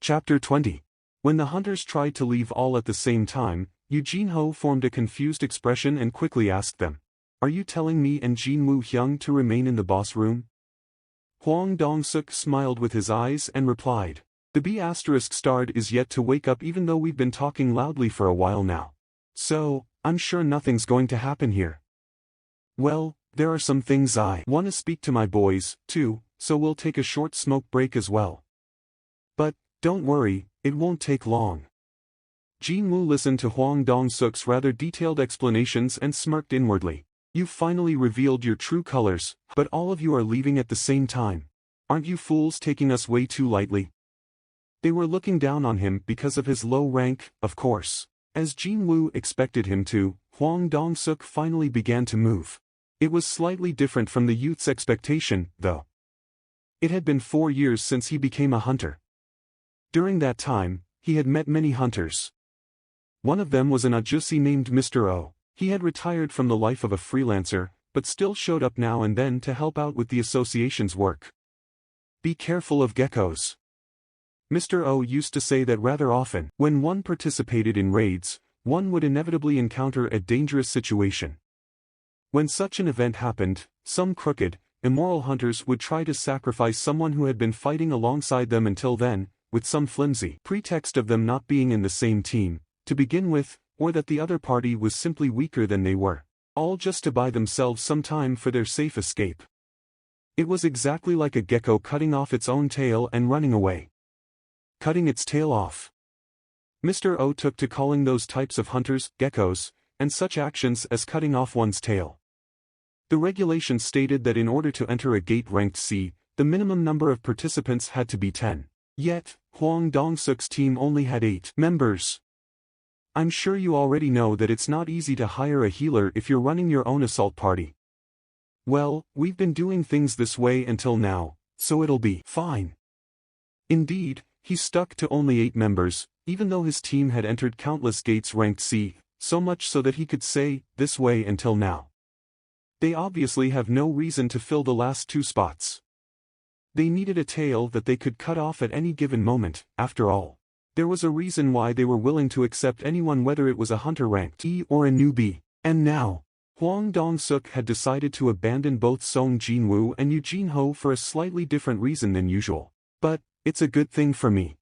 Chapter 20. When the hunters tried to leave all at the same time, Eugene Ho formed a confused expression and quickly asked them, "Are you telling me and Jin Woo Hyung to remain in the boss room?" Hwang Dong-suk smiled with his eyes and replied, "The B***starred is yet to wake up even though we've been talking loudly for a while now. So, I'm sure nothing's going to happen here. Well, there are some things I want to speak to my boys, too, so we'll take a short smoke break as well. But, don't worry, it won't take long." Jin Woo listened to Hwang Dong-suk's rather detailed explanations and smirked inwardly. "You've finally revealed your true colors, but all of you are leaving at the same time. Aren't you fools taking us way too lightly?" They were looking down on him because of his low rank, of course. As Jin Woo expected him to, Hwang Dong-suk finally began to move. It was slightly different from the youth's expectation, though. It had been 4 years since he became a hunter. During that time, he had met many hunters. One of them was an Ajusi named Mr. O. He had retired from the life of a freelancer, but still showed up now and then to help out with the association's work. "Be careful of geckos." Mr. O used to say that rather often, when one participated in raids, one would inevitably encounter a dangerous situation. When such an event happened, some crooked, immoral hunters would try to sacrifice someone who had been fighting alongside them until then, with some flimsy pretext of them not being in the same team, to begin with, or that the other party was simply weaker than they were, all just to buy themselves some time for their safe escape. It was exactly like a gecko cutting off its own tail and running away. Cutting its tail off. Mr. O took to calling those types of hunters geckos, and such actions as cutting off one's tail. The regulation stated that in order to enter a gate ranked C, the minimum number of participants had to be 10. Yet, Hwang Dong-suk's team only had 8 members. I'm sure you already know that it's not easy to hire a healer if you're running your own assault party. Well, we've been doing things this way until now, so it'll be fine. Indeed, he stuck to only 8 members, even though his team had entered countless gates ranked C, so much so that he could say, "this way until now." They obviously have no reason to fill the last 2 spots. They needed a tail that they could cut off at any given moment, after all. There was a reason why they were willing to accept anyone whether it was a hunter ranked E or a newbie. And now, Hwang Dong-suk had decided to abandon both Song Jin-woo and Eugene Ho for a slightly different reason than usual. But, it's a good thing for me.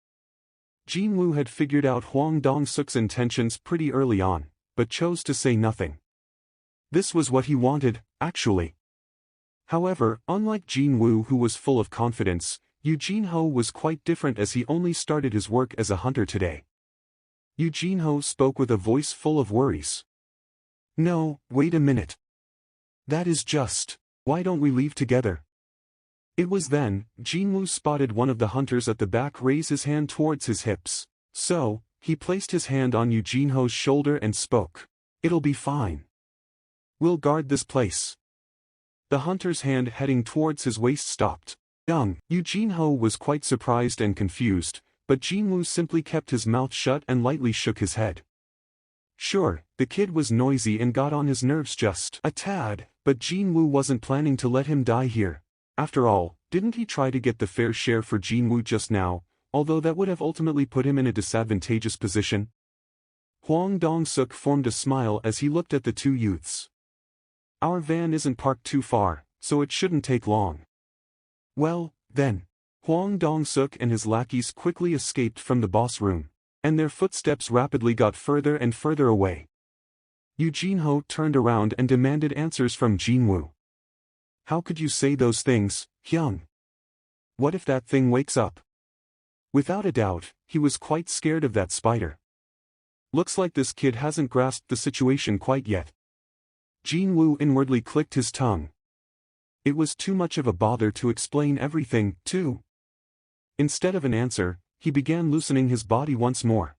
Jin-woo had figured out Hwang Dong-suk's intentions pretty early on, but chose to say nothing. This was what he wanted, actually. However, unlike Jin-woo who was full of confidence, Eugene Ho was quite different as he only started his work as a hunter today. Eugene Ho spoke with a voice full of worries. "No, wait a minute. That is just, why don't we leave together?" It was then, Jin-woo spotted one of the hunters at the back raise his hand towards his hips. So, he placed his hand on Eugene Ho's shoulder and spoke. "It'll be fine. We'll guard this place." The hunter's hand heading towards his waist stopped. Eugene Ho was quite surprised and confused, but Jin-woo simply kept his mouth shut and lightly shook his head. Sure, the kid was noisy and got on his nerves just a tad, but Jin-woo wasn't planning to let him die here. After all, didn't he try to get the fair share for Jin-woo just now, although that would have ultimately put him in a disadvantageous position? Hwang Dong-suk formed a smile as he looked at the 2 youths. "Our van isn't parked too far, so it shouldn't take long." Well, then. Hwang Dong-suk and his lackeys quickly escaped from the boss room, and their footsteps rapidly got further and further away. Eugene Ho turned around and demanded answers from Jin-woo. "How could you say those things, Hyung? What if that thing wakes up?" Without a doubt, he was quite scared of that spider. Looks like this kid hasn't grasped the situation quite yet. Jin-woo inwardly clicked his tongue. It was too much of a bother to explain everything, too. Instead of an answer, he began loosening his body once more.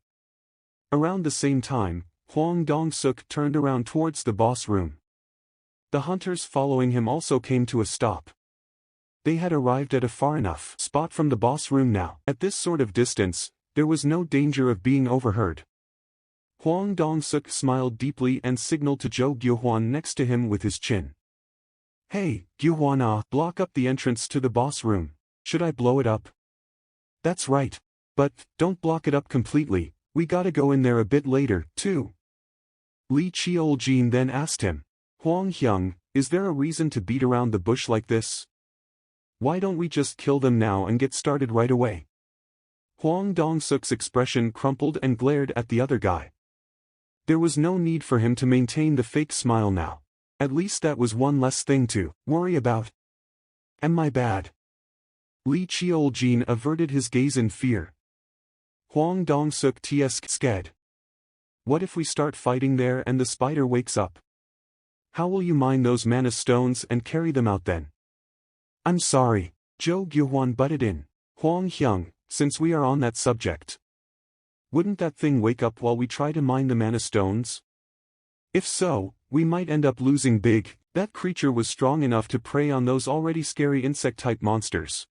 Around the same time, Hwang Dong-suk turned around towards the boss room. The hunters following him also came to a stop. They had arrived at a far enough spot from the boss room now. At this sort of distance, there was no danger of being overheard. Hwang Dong-suk smiled deeply and signaled to Jo Gyo-hwan next to him with his chin. "Hey, Gyo-hwan, block up the entrance to the boss room. Should I blow it up?" "That's right. But, don't block it up completely, we gotta go in there a bit later, too. Li Cheoljin then asked him. Huang Hyung, is there a reason to beat around the bush like this? Why don't we just kill them now and get started right away? Huang Dong-suk's expression crumpled and glared at the other guy. There was no need for him to maintain the fake smile now. At least that was one less thing to worry about. Am I bad? Li Cheoljin averted his gaze in fear. Huang Dong-suk scared. What if we start fighting there and the spider wakes up? How will you mine those mana stones and carry them out then? I'm sorry, Zhou Gyuhuan butted in. Huang Hyung, since we are on that subject. Wouldn't that thing wake up while we try to mine the mana stones? If so, we might end up losing big. That creature was strong enough to prey on those already scary insect-type monsters.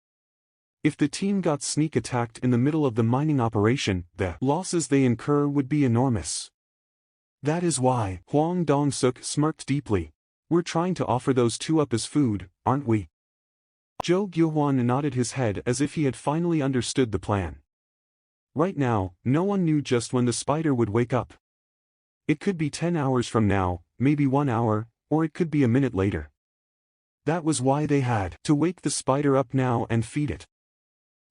If the team got sneak attacked in the middle of the mining operation, the losses they incur would be enormous. That is why, Huang Dong-suk smirked deeply. We're trying to offer those two up as food, aren't we? Zhou Gyuhuan nodded his head as if he had finally understood the plan. Right now, no one knew just when the spider would wake up. It could be 10 hours from now, maybe 1 hour, or it could be a minute later. That was why they had to wake the spider up now and feed it.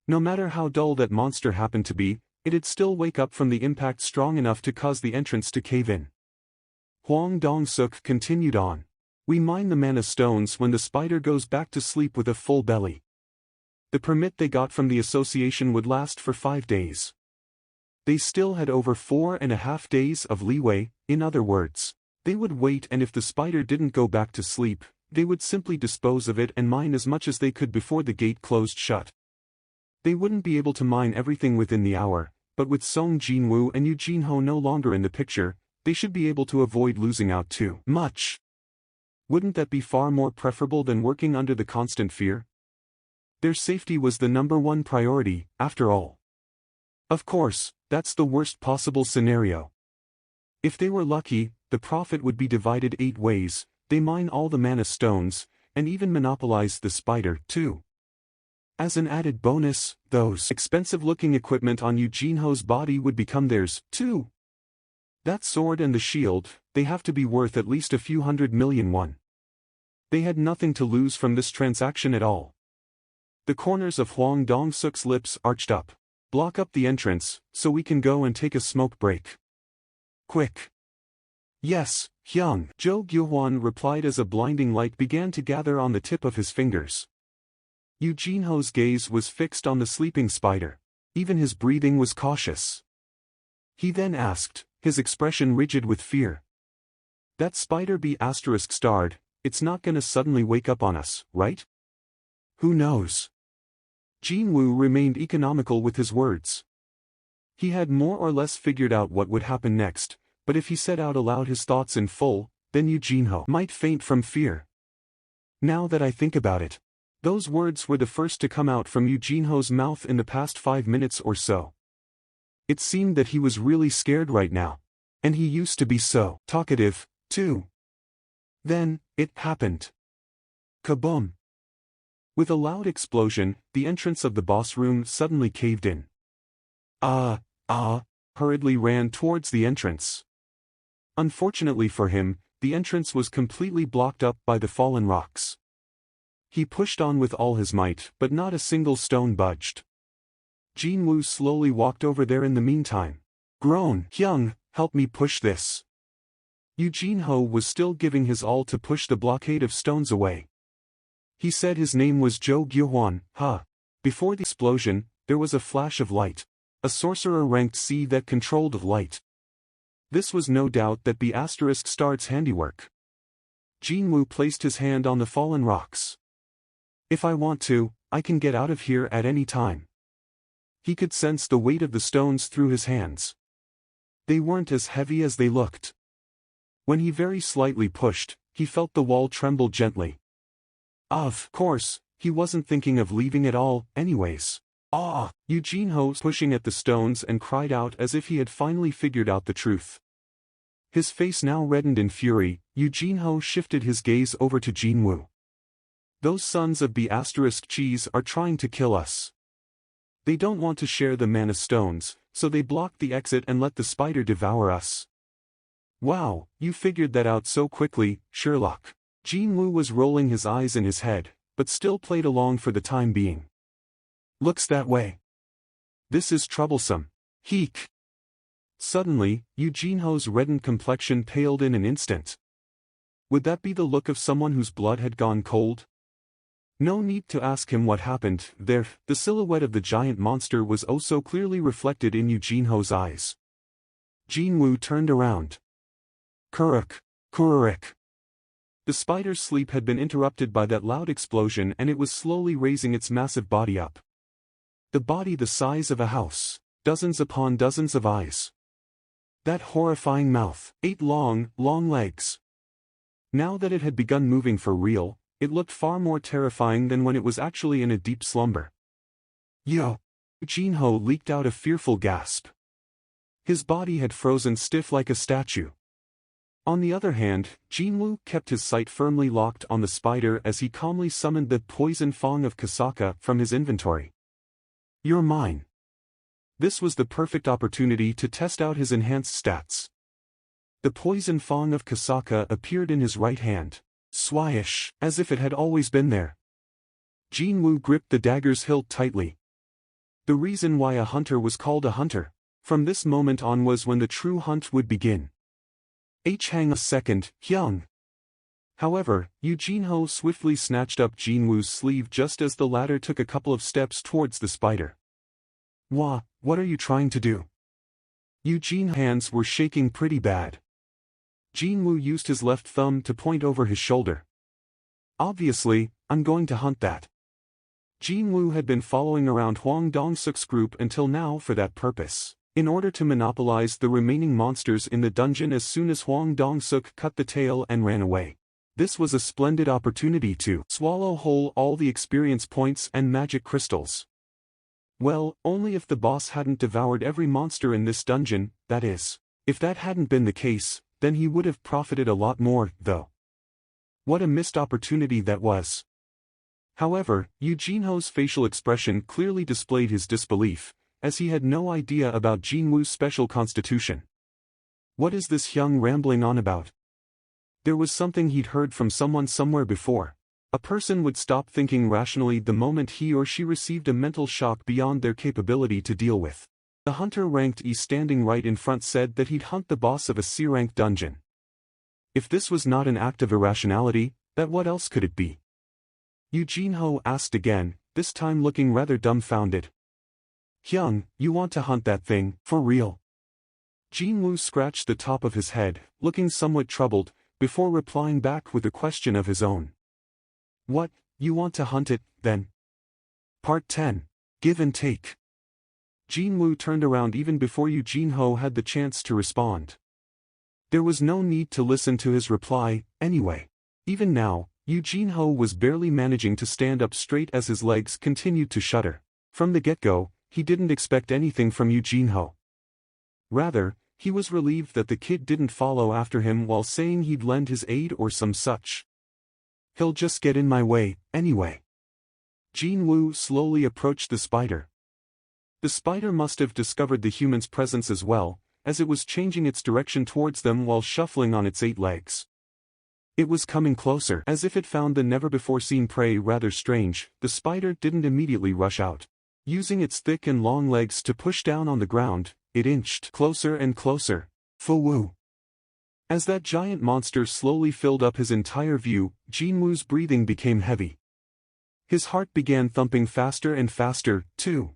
No matter how dull that monster happened to be, it'd still wake up from the impact strong enough to cause the entrance to cave in. Huang Dong-suk continued on. We mine the mana stones when the spider goes back to sleep with a full belly. The permit they got from the association would last for 5 days. They still had over 4.5 days of leeway. In other words, they would wait, and if the spider didn't go back to sleep, they would simply dispose of it and mine as much as they could before the gate closed shut. They wouldn't be able to mine everything within the hour, but with Song Jinwoo and Yu Jinho no longer in the picture, they should be able to avoid losing out too much. Wouldn't that be far more preferable than working under the constant fear? Their safety was the #1 priority, after all. Of course, that's the worst possible scenario. If they were lucky, the profit would be divided 8 ways. They mine all the mana stones, and even monopolize the spider, too. As an added bonus, those expensive-looking equipment on Yu Jinho's body would become theirs, too. That sword and the shield, they have to be worth at least a few 100 million won. They had nothing to lose from this transaction at all. The corners of Huang Dong-suk's lips arched up. Block up the entrance, so we can go and take a smoke break. Quick. Yes, Hyung, Zhou Gyuhuan replied as a blinding light began to gather on the tip of his fingers. Yu Jinho's gaze was fixed on the sleeping spider. Even his breathing was cautious. He then asked, his expression rigid with fear. That spider be **starred, it's not gonna suddenly wake up on us, right? Who knows? Jinwoo remained economical with his words. He had more or less figured out what would happen next, but if he said out aloud his thoughts in full, then Yu Jinho might faint from fear. Now that I think about it, those words were the first to come out from Yu Jinho's mouth in the past 5 minutes or so. It seemed that he was really scared right now. And he used to be so talkative, too. Then, it happened. Kaboom! With a loud explosion, the entrance of the boss room suddenly caved in. Hurriedly ran towards the entrance. Unfortunately for him, the entrance was completely blocked up by the fallen rocks. He pushed on with all his might, but not a single stone budged. Jinwoo slowly walked over there in the meantime. Groan, Hyung, help me push this. Yu Jinho was still giving his all to push the blockade of stones away. He said his name was Zhou Gyuhuan. Before the explosion, there was a flash of light. A sorcerer ranked C that controlled light. This was no doubt that be **starred's handiwork. Jinwoo placed his hand on the fallen rocks. If I want to, I can get out of here at any time. He could sense the weight of the stones through his hands. They weren't as heavy as they looked. When he very slightly pushed, he felt the wall tremble gently. Of course, he wasn't thinking of leaving at all, anyways. Yu Jinho pushing at the stones and cried out as if he had finally figured out the truth. His face now reddened in fury. Yu Jinho shifted his gaze over to Jinwoo. Those sons of B*** cheese are trying to kill us. They don't want to share the mana stones, so they blocked the exit and let the spider devour us. Wow, you figured that out so quickly, Sherlock. Jinwoo was rolling his eyes in his head, but still played along for the time being. Looks that way. This is troublesome. Heek. Suddenly, Yu Jinho's reddened complexion paled in an instant. Would that be the look of someone whose blood had gone cold? No need to ask him what happened there. The silhouette of the giant monster was oh so clearly reflected in Yu Jinho's eyes. Jinwoo turned around. Kuruk. Kururik. The spider's sleep had been interrupted by that loud explosion and it was slowly raising its massive body up. The body the size of a house, dozens upon dozens of eyes. That horrifying mouth, 8 long legs. Now that it had begun moving for real, it looked far more terrifying than when it was actually in a deep slumber. Yo! Jinho leaked out a fearful gasp. His body had frozen stiff like a statue. On the other hand, Jinwoo kept his sight firmly locked on the spider as he calmly summoned the poison fang of Kasaka from his inventory. You're mine. This was the perfect opportunity to test out his enhanced stats. The poison fang of Kasaka appeared in his right hand, swish, as if it had always been there. Jinwoo gripped the dagger's hilt tightly. The reason why a hunter was called a hunter, from this moment on was when the true hunt would begin. Hang a second, Hyung. However, Yu Jinho swiftly snatched up Jinwoo's sleeve just as the latter took a couple of steps towards the spider. What are you trying to do? Yu Jinho's hands were shaking pretty bad. Jinwoo used his left thumb to point over his shoulder. Obviously, I'm going to hunt that. Jinwoo had been following around Hwang Dong-suk's group until now for that purpose, in order to monopolize the remaining monsters in the dungeon as soon as Hwang Dong-suk cut the tail and ran away. This was a splendid opportunity to swallow whole all the experience points and magic crystals. Well, only if the boss hadn't devoured every monster in this dungeon, that is. If that hadn't been the case, then he would have profited a lot more, though. What a missed opportunity that was. However, Yu Jinho's facial expression clearly displayed his disbelief, as he had no idea about Jinwoo's special constitution. What is this Hyung rambling on about? There was something he'd heard from someone somewhere before. A person would stop thinking rationally the moment he or she received a mental shock beyond their capability to deal with. The hunter ranked E standing right in front said that he'd hunt the boss of a C-rank dungeon. If this was not an act of irrationality, then what else could it be? Yu Jinho asked again, this time looking rather dumbfounded. Hyung, you want to hunt that thing, for real? Jinwoo scratched the top of his head, looking somewhat troubled, before replying back with a question of his own. What, you want to hunt it, then? Part 10. Give and Take. Jinwoo turned around even before Yu Jinho had the chance to respond. There was no need to listen to his reply, anyway. Even now, Yu Jinho was barely managing to stand up straight as his legs continued to shudder. From the get-go, he didn't expect anything from Yu Jinho. Rather, he was relieved that the kid didn't follow after him while saying he'd lend his aid or some such. He'll just get in my way, anyway. Jinwoo slowly approached the spider. The spider must have discovered the human's presence as well, as it was changing its direction towards them while shuffling on its 8 legs. It was coming closer. As if it found the never-before-seen prey rather strange, the spider didn't immediately rush out. Using its thick and long legs to push down on the ground, it inched closer and closer. Fu-woo. As that giant monster slowly filled up his entire view, Jinwoo's breathing became heavy. His heart began thumping faster and faster, too.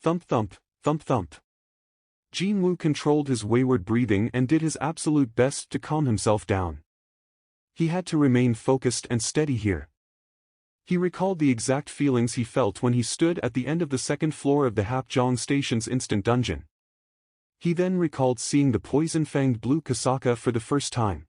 Thump thump, thump thump. Jinwoo controlled his wayward breathing and did his absolute best to calm himself down. He had to remain focused and steady here. He recalled the exact feelings he felt when he stood at the end of the second floor of the Hapjeong Station's instant dungeon. He then recalled seeing the poison-fanged blue Kasaka for the first time.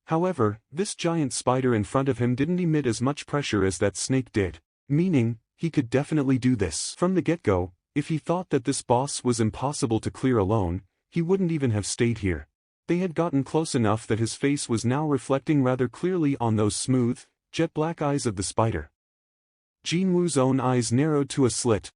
However, this giant spider in front of him didn't emit as much pressure as that snake did, meaning, he could definitely do this. From the get-go, if he thought that this boss was impossible to clear alone, he wouldn't even have stayed here. They had gotten close enough that his face was now reflecting rather clearly on those smooth, jet-black eyes of the spider. Jinwoo's own eyes narrowed to a slit,